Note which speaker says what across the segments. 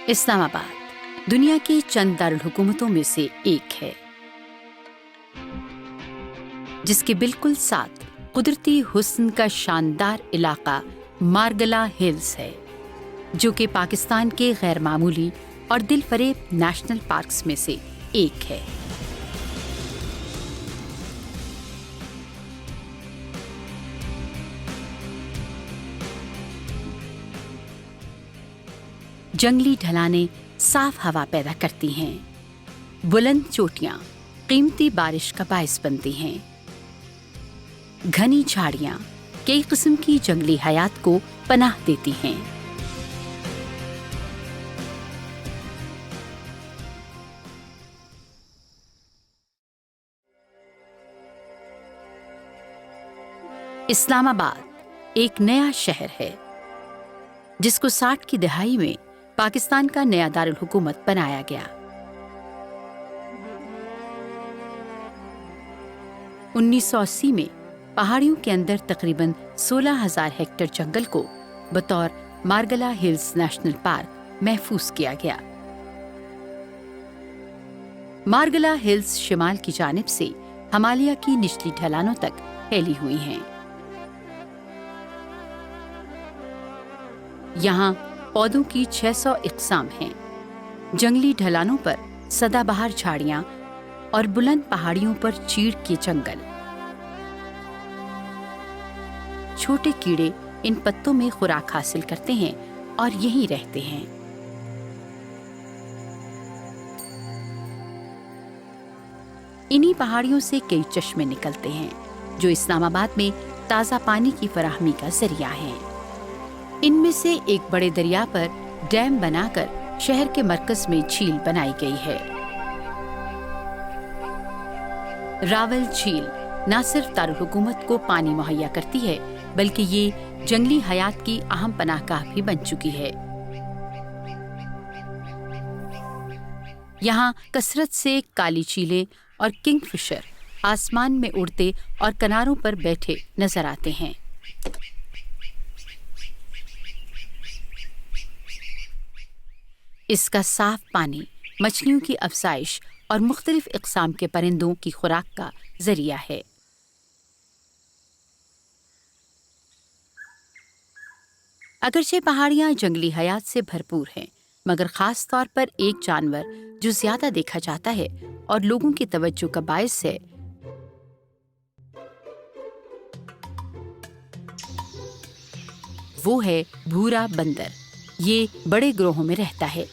Speaker 1: اسلام آباد دنیا کی چند دارالحکومتوں میں سے ایک ہے جس کے بالکل ساتھ قدرتی حسن کا شاندار علاقہ مارگلا ہلز ہے، جو کہ پاکستان کے غیر معمولی اور دل فریب نیشنل پارکس میں سے ایک ہے۔ جنگلی ڈھلانیں صاف ہوا پیدا کرتی ہیں، بلند چوٹیاں قیمتی بارش کا باعث بنتی ہیں، گھنی جھاڑیاں کئی قسم کی جنگلی حیات کو پناہ دیتی ہیں۔ اسلام آباد ایک نیا شہر ہے جس کو 60 کی دہائی میں پاکستان کا نیا دارالحکومت بنایا گیا۔ 1980 میں پہاڑیوں کے اندر تقریباً 16,000 ہیکٹر جنگل کو بطور مارگلا ہلز نیشنل پارک محفوظ کیا گیا۔ مارگلا ہلز شمال کی جانب سے ہمالیہ کی نچلی ڈھلانوں تک پھیلی ہوئی ہیں۔ یہاں پودوں کی 600 اقسام ہیں۔ جنگلی ڈھلانوں پر سدا بہار جھاڑیاں اور بلند پہاڑیوں پر چیڑ کے جنگل۔ چھوٹے کیڑے ان پتوں میں خوراک حاصل کرتے ہیں اور یہیں رہتے ہیں۔ انہی پہاڑیوں سے کئی چشمے نکلتے ہیں جو اسلام آباد میں تازہ پانی کی فراہمی کا ذریعہ ہیں۔ ان میں سے ایک بڑے دریا پر ڈیم بنا کر شہر کے مرکز میں جھیل بنائی گئی ہے۔ راول جھیل نہ صرف دارالحکومت کو پانی مہیا کرتی ہے بلکہ یہ جنگلی حیات کی اہم پناہ گاہ بھی بن چکی ہے۔ یہاں کثرت سے کالی چیلیں اور کنگ فشر آسمان میں اڑتے اور کناروں پر بیٹھے نظر آتے ہیں۔ اس کا صاف پانی مچھلیوں کی افزائش اور مختلف اقسام کے پرندوں کی خوراک کا ذریعہ ہے۔ اگرچہ پہاڑیاں جنگلی حیات سے بھرپور ہیں، مگر خاص طور پر ایک جانور جو زیادہ دیکھا جاتا ہے اور لوگوں کی توجہ کا باعث ہے، وہ ہے بھورا بندر۔ یہ بڑے گروہوں میں رہتا ہے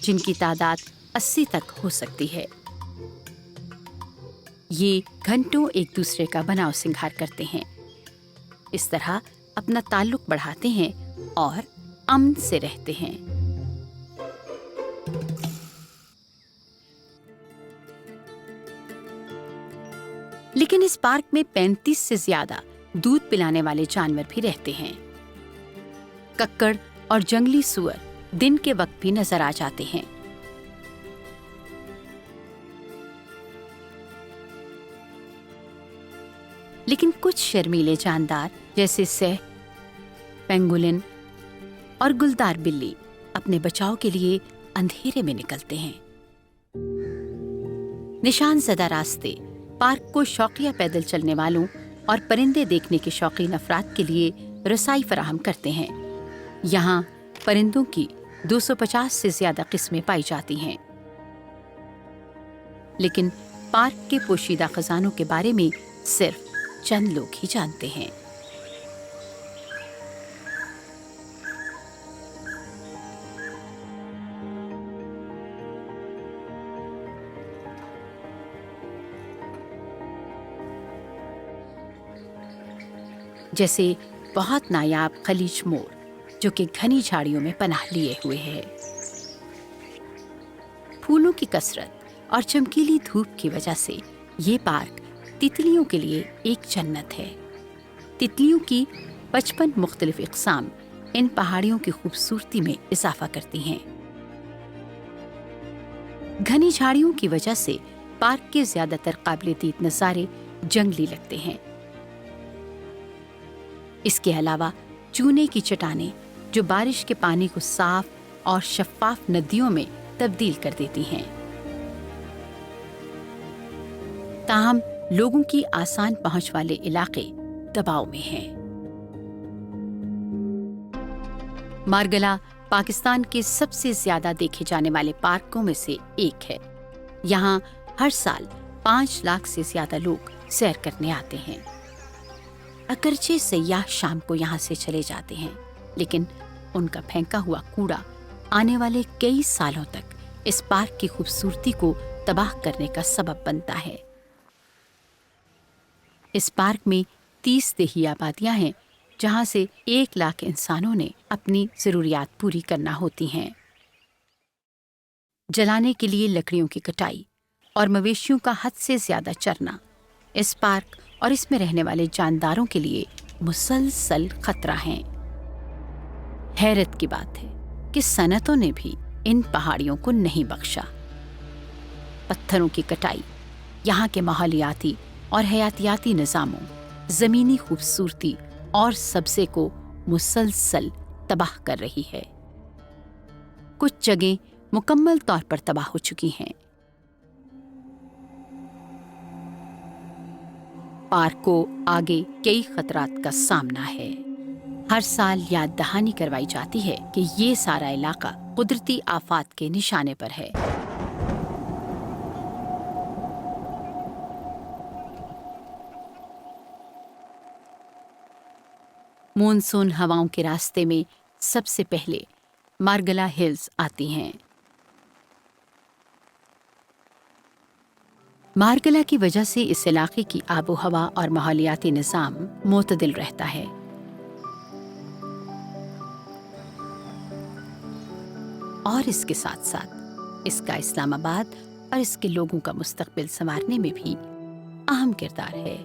Speaker 1: جن کی تعداد 80 تک ہو سکتی ہے۔ یہ گھنٹوں ایک دوسرے کا بناؤ سنگھار کرتے ہیں، اس طرح اپنا تعلق بڑھاتے ہیں اور امن سے رہتے ہیں۔ لیکن اس پارک میں 35 سے زیادہ دودھ پلانے والے جانور بھی رہتے ہیں۔ ککڑ اور جنگلی سور دن کے وقت بھی نظر آ جاتے ہیں۔ لیکن کچھ شرمیلے جاندار جیسے سہ، پینگولن اور گلدار بلی اپنے بچاؤ کے لیے اندھیرے میں نکلتے ہیں۔ نشان زدہ راستے پارک کو شوقیہ پیدل چلنے والوں اور پرندے دیکھنے کے شوقین افراد کے لیے رسائی فراہم کرتے ہیں۔ یہاں پرندوں کی 250 سے زیادہ قسمیں پائی جاتی ہیں، لیکن پارک کے پوشیدہ خزانوں کے بارے میں صرف چند لوگ ہی جانتے ہیں۔ جیسے بہت نایاب خلیج مور جو کہ گھنی جھاڑیوں میں پناہ لیے ہوئے ہے۔ پھولوں کی کثرت اور چمکیلی دھوپ کی وجہ سے یہ پارک تتلیوں کے لیے ایک جنت ہے۔ تتلیوں کی 55 مختلف اقسام ان پہاڑیوں کی خوبصورتی میں اضافہ کرتی ہیں۔ گھنی جھاڑیوں کی وجہ سے پارک کے زیادہ تر قابل دید نظارے جنگلی لگتے ہیں۔ اس کے علاوہ چونے کی چٹانیں جو بارش کے پانی کو صاف اور شفاف ندیوں میں تبدیل کر دیتی ہیں۔ تاہم لوگوں کی آسان پہنچ والے علاقے دباؤ میں ہیں۔ مارگلا پاکستان کے سب سے زیادہ دیکھے جانے والے پارکوں میں سے ایک ہے۔ یہاں ہر سال 5 لاکھ سے زیادہ لوگ سیر کرنے آتے ہیں۔ اگرچہ سیاح شام کو یہاں سے چلے جاتے ہیں، لیکن ان کا پھینکا ہوا کوڑا آنے والے کئی سالوں تک اس پارک کی خوبصورتی کو تباہ کرنے کا سبب بنتا ہے۔ اس پارک میں 30 دیہی آبادیاں ہیں، جہاں سے 1 لاکھ انسانوں نے اپنی ضروریات پوری کرنا ہوتی ہیں۔ جلانے کے لیے لکڑیوں کی کٹائی اور مویشیوں کا حد سے زیادہ چرنا اس پارک اور اس میں رہنے والے جانداروں کے لیے مسلسل خطرہ ہیں۔ حیرت کی بات ہے کہ صنعتوں نے بھی ان پہاڑیوں کو نہیں بخشا۔ پتھروں کی کٹائی یہاں کے ماحولیاتی اور حیاتیاتی نظاموں، زمینی خوبصورتی اور سبزے کو مسلسل تباہ کر رہی ہے۔ کچھ جگہیں مکمل طور پر تباہ ہو چکی ہیں۔ پارک کو آگے کئی خطرات کا سامنا ہے۔ ہر سال یاد دہانی کروائی جاتی ہے کہ یہ سارا علاقہ قدرتی آفات کے نشانے پر ہے۔ مونسون ہواؤں کے راستے میں سب سے پہلے مارگلا ہلز آتی ہیں۔ مارگلا کی وجہ سے اس علاقے کی آب و ہوا اور ماحولیاتی نظام معتدل رہتا ہے۔ اور اس کے ساتھ ساتھ اس کا اسلام آباد اور اس کے لوگوں کا مستقبل سنوارنے میں بھی اہم کردار ہے۔